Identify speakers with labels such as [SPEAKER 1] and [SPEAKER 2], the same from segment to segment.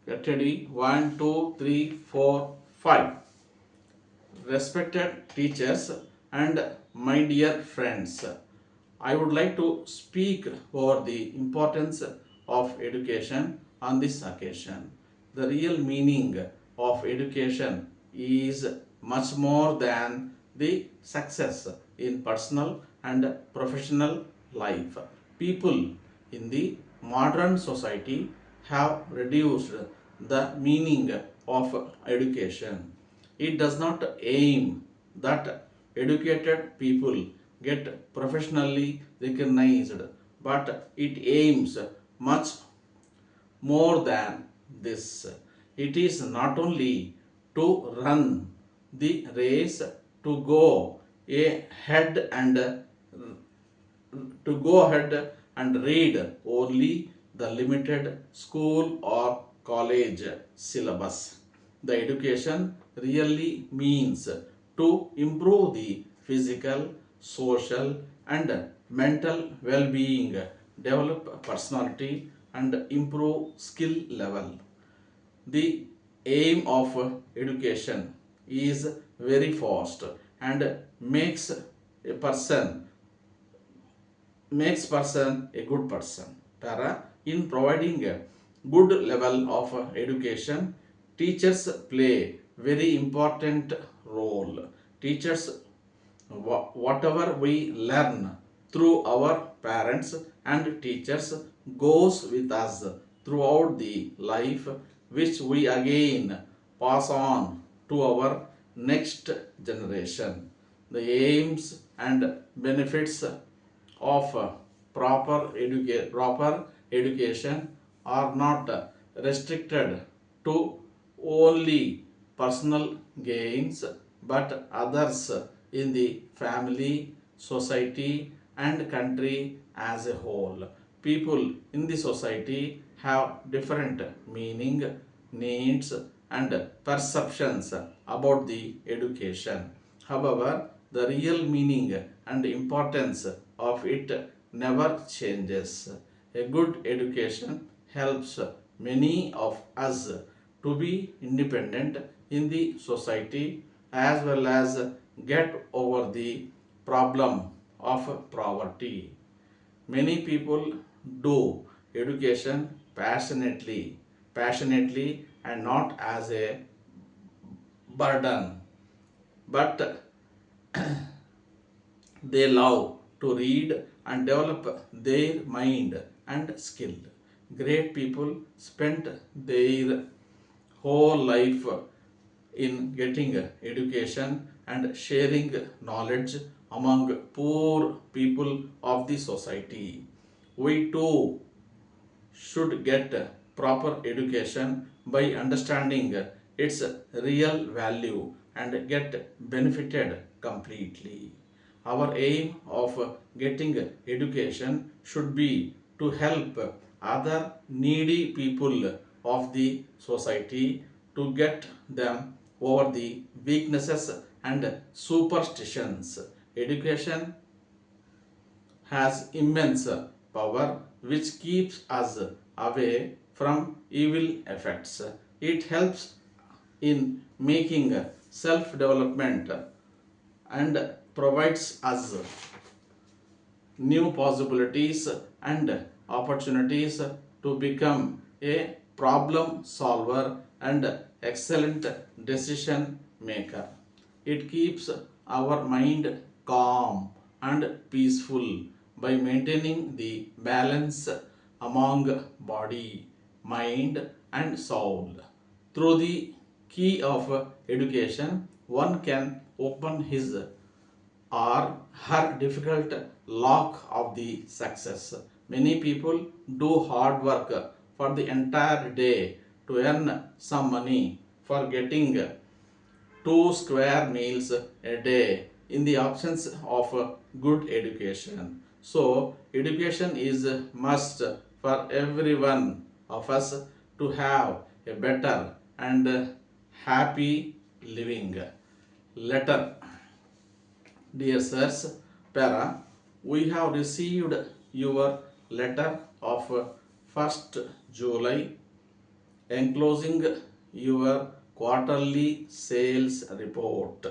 [SPEAKER 1] Get ready. 1, 2, 3, 4, 5. Respected teachers and my dear friends, I would like to speak over the importance of education on this occasion. The real meaning of education is much more than the success in personal and professional life. People in the modern society have reduced the meaning of education. It does not aim that educated people get professionally recognized, but it aims much more than this. It is not only to run the race, to go ahead and read only the limited school or college syllabus. The education really means to improve the physical, social, and mental well being, develop personality, and improve skill level. The aim of education is very fast and person makes person a good person. Para in providing a good level of education, teachers play very important role. Teachers, whatever we learn through our parents and teachers goes with us throughout the life, which we again pass on to our next generation. The aims and benefits of proper education are not restricted to only personal gains, but others in the family, society, and country as a whole. People in the society have different meaning, needs, and perceptions about the education. However, the real meaning and importance of it never changes. A good education helps many of us to be independent in the society as well as get over the problem of poverty. Many people do education passionately and not as a burden, but they love to read and develop their mind and skill. Great people spent their whole life in getting education and sharing knowledge among poor people of the society. We too should get proper education by understanding its real value and get benefited completely. Our aim of getting education should be to help other needy people of the society, to get them over the weaknesses and superstitions. Education has immense power which keeps us away from evil effects. It helps in making self development and provides us new possibilities and opportunities to become a problem solver and excellent decision maker. It keeps our mind calm and peaceful by maintaining the balance among body, mind, and soul. Through the key of education, one can open his or her difficult lock of the success. Many people do hard work for the entire day to earn some money for getting two square meals a day in the absence of good education. So, education is a must for every one of us to have a better and happy living. Letter. Dear sirs, Para, we have received your letter of 1st July enclosing your quarterly sales report.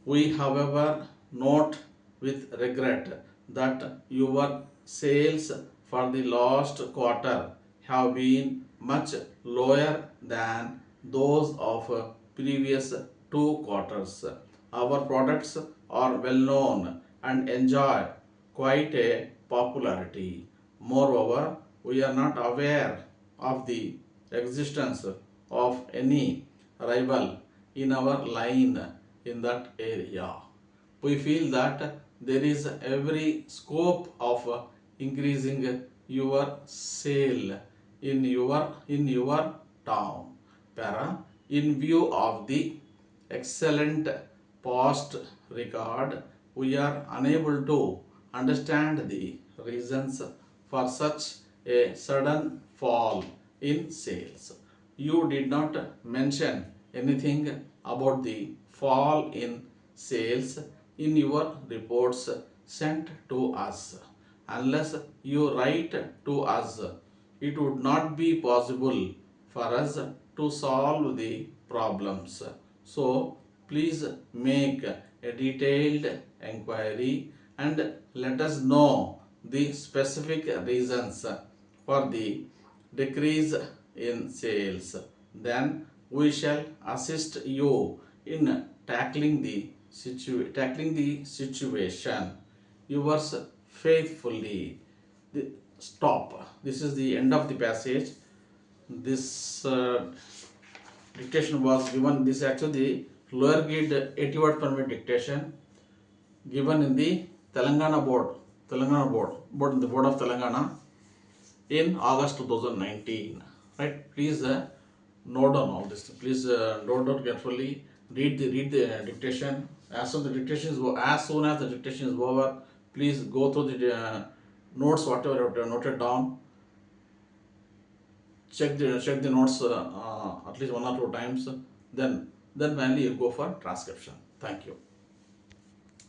[SPEAKER 1] We, however, note with regret that your sales for the last quarter have been much lower than those of previous 2 quarters. Our products are well known and enjoy quite a popularity. Moreover, we are not aware of the existence of any rival in our line in that area. We feel that there is every scope of increasing your sale in your town. Para, in view of the excellent past record, we are unable to understand the reasons for such a sudden fall in sales. You did not mention anything about the fall in sales in your reports sent to us. Unless you write to us, it would not be possible for us to solve the problems. So, please make a detailed inquiry and let us know the specific reasons for the decrease in sales. Then we shall assist you in tackling the situation. Yours faithfully. Stop. This is the end of the passage. This dictation was given. This is actually the lower grade 80 word per minute dictation given in the Telangana board, the board of Telangana in August 2019. Right? Please note down all this. Please note down carefully. Read the dictation. As soon as the dictation is over, please go through the notes whatever you have noted down. Check the notes at least 1 or 2 times. Then finally you go for transcription. Thank you.